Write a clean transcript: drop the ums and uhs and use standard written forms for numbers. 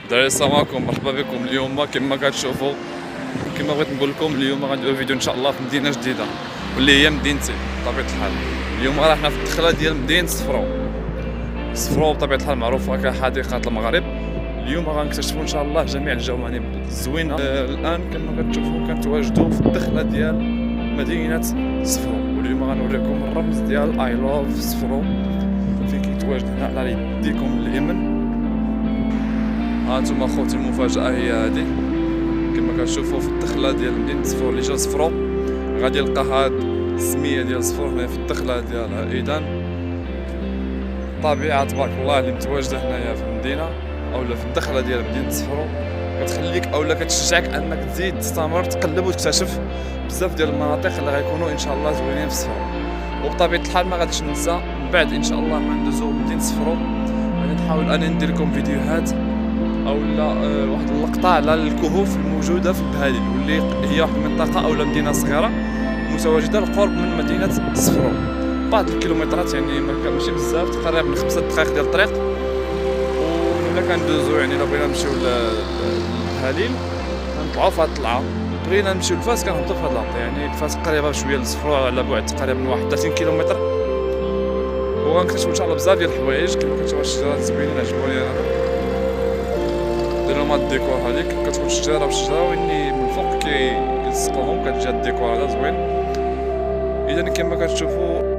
الدراري السلام عليكم، مرحبا بكم. اليوم كما كتشوفوا كما بغيت نقول لكم، اليوم غنديروا فيديو ان شاء الله في مدينه جديده واللي هي مدينتي بطبيعه الحال. اليوم راه حنا في الدخله ديال مدينه صفرو بطبيعه الحال معروفه كحديقه المغرب. اليوم غنكتشفوا ان شاء الله جميع الجوانب الزوينه. الان كما كتشوفوا كنتواجدوا في الدخله ديال مدينه صفرو، واليوم غنوريكم الرمز ديال اي لوف صفرو فين كيتواجد هنا على يديكم اليمين. هانتوما خوتي المفاجأة هي هادي، كما كتشوفوا في الدخلة ديال مدينة صفرو اللي جا صفرو غادي يلقى هاد السمية ديال صفرو هنا في الدخلة ديالها. إذن الطبيعة تبارك الله اللي متواجدة هنايا في المدينة أولا في الدخلة ديال مدينة صفرو كتخليك أولا كتشجعك أنك تزيد تستمر تقلب وتكتشف بزاف ديال المناطق اللي غيكونوا إن شاء الله زوينين في صفرو. وبطبيعة الحال ما غاديش ننسى من بعد إن شاء الله ما ندوزو مدينة صفرو غادي نحاول أني ندير لكم فيديوهات اولا واحد اللقطه على الكهوف الموجوده في البهاليل، واللي هي واحد المنطقه اولا مدينه صغيره متواجده القرب من مدينه صفرو بعض الكيلومترات، يعني ماشي بزاف، تقريبا من 5 دقائق ديال الطريق. ولا كندوزو يعني لو بغينا نمشيو للبهاليل كنطلعو في هاد الطلعه، بغينا نمشيو لفاس كنهبطو في هاد الهبطه. يعني فاس قريبه بشويه لصفرو على بعد تقريبا من 31 كيلومتر، وغنكتشفوا ان شاء الله بزاف ديال الحوايج. كما كتشوفوا الشجرات زوينين عجبوني انا، ديروا هاد الديكور هذيك كتكون شجره بشجره واني من الفوق كيلصقوهم كتجي هاد الديكور هذا زوين. اذا كما كتشوفوا